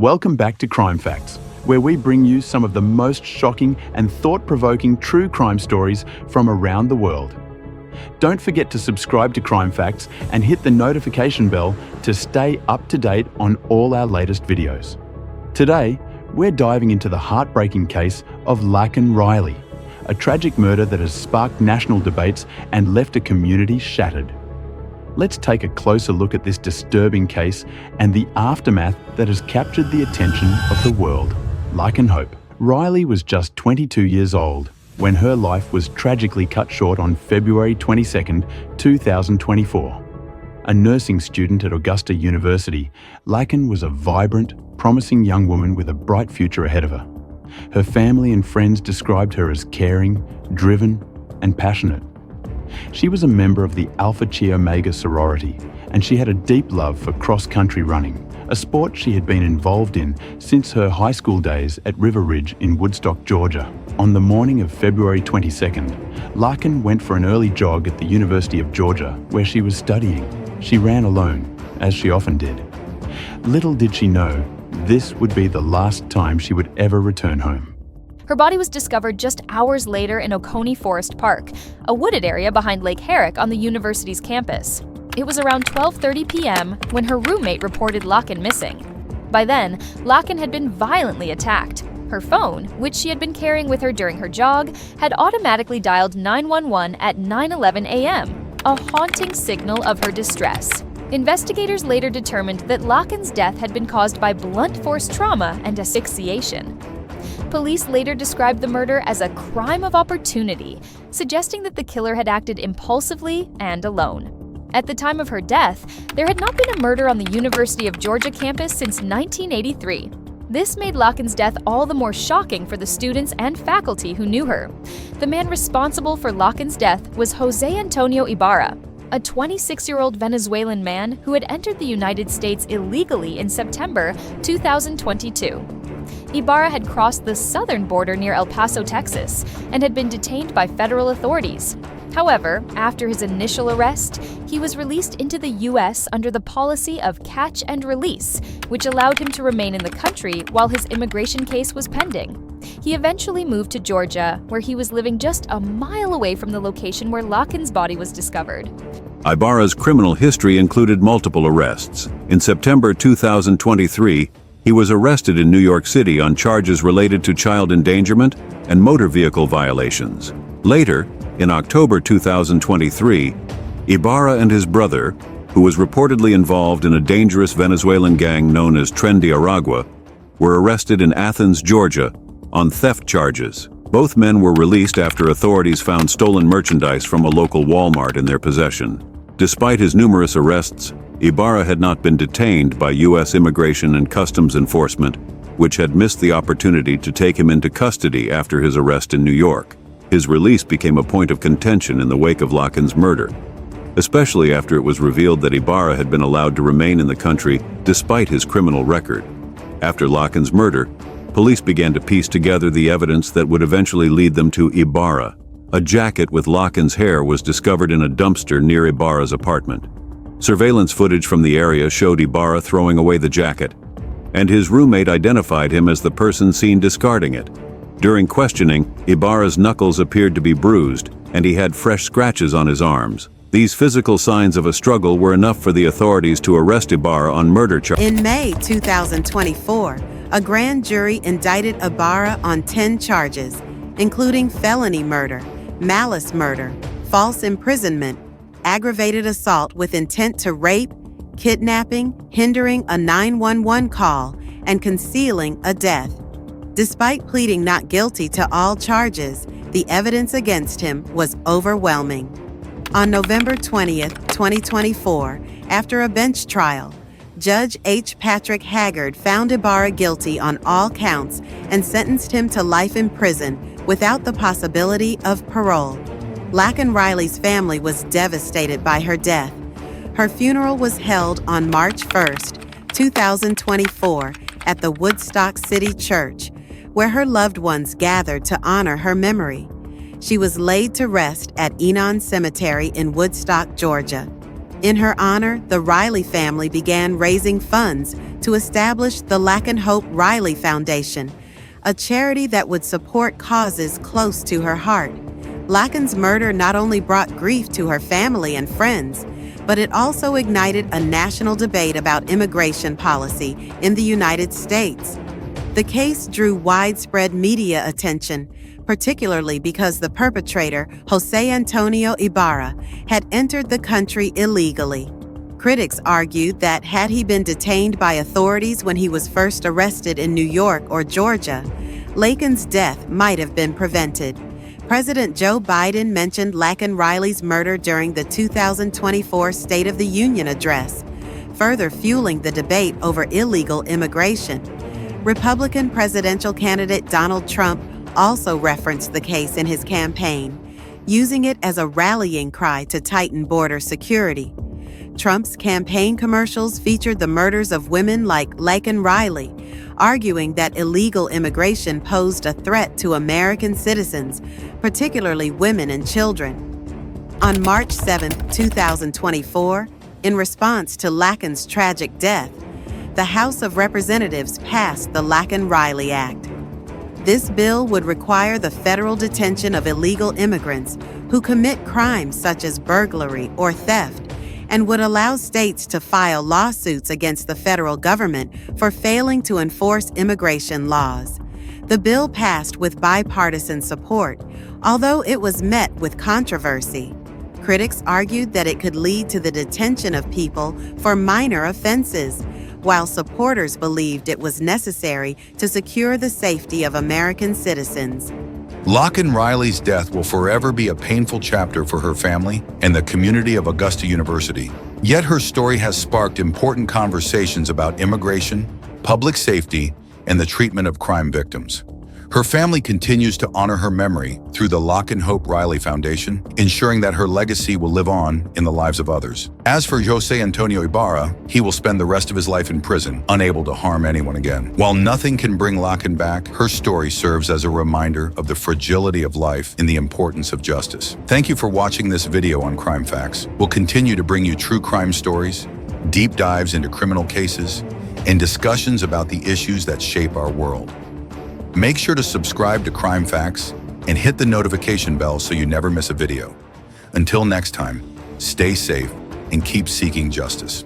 Welcome back to CrimeFacts, where we bring you some of the most shocking and thought-provoking true crime stories from around the world. Don't forget to subscribe to CrimeFacts and hit the notification bell to stay up to date on all our latest videos. Today, we're diving into the heartbreaking case of Laken Riley, a tragic murder that has sparked national debates and left a community shattered. Let's take a closer look at this disturbing case and the aftermath that has captured the attention of the world. Laken Hope Riley was just 22 years old when her life was tragically cut short on February 22, 2024. A nursing student at Augusta University, Laken was a vibrant, promising young woman with a bright future ahead of her. Her family and friends described her as caring, driven, and passionate. She was a member of the Alpha Chi Omega sorority, and she had a deep love for cross-country running, a sport she had been involved in since her high school days at River Ridge in Woodstock, Georgia. On the morning of February 22nd, Laken went for an early jog at the University of Georgia, where she was studying. She ran alone, as she often did. Little did she know, this would be the last time she would ever return home. Her body was discovered just hours later in Oconee Forest Park, a wooded area behind Lake Herrick on the university's campus. It was around 12:30 p.m. when her roommate reported Laken missing. By then, Laken had been violently attacked. Her phone, which she had been carrying with her during her jog, had automatically dialed 911 at 9:11 a.m., a haunting signal of her distress. Investigators later determined that Laken's death had been caused by blunt force trauma and asphyxiation. Police later described the murder as a crime of opportunity, suggesting that the killer had acted impulsively and alone. At the time of her death, there had not been a murder on the University of Georgia campus since 1983. This made Laken's death all the more shocking for the students and faculty who knew her. The man responsible for Laken's death was José Antonio Ibarra, a 26-year-old Venezuelan man who had entered the United States illegally in September 2022. Ibarra had crossed the southern border near El Paso, Texas, and had been detained by federal authorities. However, after his initial arrest, he was released into the U.S. under the policy of catch and release, which allowed him to remain in the country while his immigration case was pending. He eventually moved to Georgia, where he was living just a mile away from the location where Laken's body was discovered. Ibarra's criminal history included multiple arrests. In September 2023, he was arrested in New York City on charges related to child endangerment and motor vehicle violations. Later, in October 2023, Ibarra and his brother, who was reportedly involved in a dangerous Venezuelan gang known as Tren de Aragua, were arrested in Athens, Georgia, on theft charges. Both men were released after authorities found stolen merchandise from a local Walmart in their possession. Despite his numerous arrests, Ibarra had not been detained by U.S. Immigration and Customs Enforcement, which had missed the opportunity to take him into custody after his arrest in New York. His release became a point of contention in the wake of Laken's murder, especially after it was revealed that Ibarra had been allowed to remain in the country despite his criminal record. After Laken's murder, police began to piece together the evidence that would eventually lead them to Ibarra. A jacket with Laken's hair was discovered in a dumpster near Ibarra's apartment. Surveillance footage from the area showed Ibarra throwing away the jacket, and his roommate identified him as the person seen discarding it. During questioning, Ibarra's knuckles appeared to be bruised, and he had fresh scratches on his arms. These physical signs of a struggle were enough for the authorities to arrest Ibarra on murder charges. In May 2024, a grand jury indicted Ibarra on 10 charges, including felony murder, malice murder, false imprisonment, aggravated assault with intent to rape, kidnapping, hindering a 911 call, and concealing a death. Despite pleading not guilty to all charges, the evidence against him was overwhelming. On November 20th, 2024, after a bench trial, Judge H. Patrick Haggard found Ibarra guilty on all counts and sentenced him to life in prison without the possibility of parole. Laken Riley's family was devastated by her death. Her funeral was held on March 1st, 2024, at the Woodstock City Church, where her loved ones gathered to honor her memory. She was laid to rest at Enon Cemetery in Woodstock, Georgia. In her honor, the Riley family began raising funds to establish the Laken Hope Riley Foundation, a charity that would support causes close to her heart. Laken's murder not only brought grief to her family and friends, but it also ignited a national debate about immigration policy in the United States. The case drew widespread media attention, particularly because the perpetrator, José Antonio Ibarra, had entered the country illegally. Critics argued that had he been detained by authorities when he was first arrested in New York or Georgia, Laken's death might have been prevented. President Joe Biden mentioned Laken Riley's murder during the 2024 State of the Union address, further fueling the debate over illegal immigration. Republican presidential candidate Donald Trump also referenced the case in his campaign, using it as a rallying cry to tighten border security. Trump's campaign commercials featured the murders of women like Laken Riley, arguing that illegal immigration posed a threat to American citizens, particularly women and children. On March 7, 2024, in response to Laken's tragic death, the House of Representatives passed the Laken Riley Act. This bill would require the federal detention of illegal immigrants who commit crimes such as burglary or theft, and would allow states to file lawsuits against the federal government for failing to enforce immigration laws. The bill passed with bipartisan support, although it was met with controversy. Critics argued that it could lead to the detention of people for minor offenses, while supporters believed it was necessary to secure the safety of American citizens. Laken Riley's death will forever be a painful chapter for her family and the community of Augusta University. Yet her story has sparked important conversations about immigration, public safety, and the treatment of crime victims. Her family continues to honor her memory through the Laken Hope Riley Foundation, ensuring that her legacy will live on in the lives of others. As for José Antonio Ibarra, he will spend the rest of his life in prison, unable to harm anyone again. While nothing can bring Laken back, her story serves as a reminder of the fragility of life and the importance of justice. Thank you for watching this video on CrimeFacts. We'll continue to bring you true crime stories, deep dives into criminal cases, and discussions about the issues that shape our world. Make sure to subscribe to CrimeFacts and hit the notification bell so you never miss a video. Until next time, stay safe and keep seeking justice.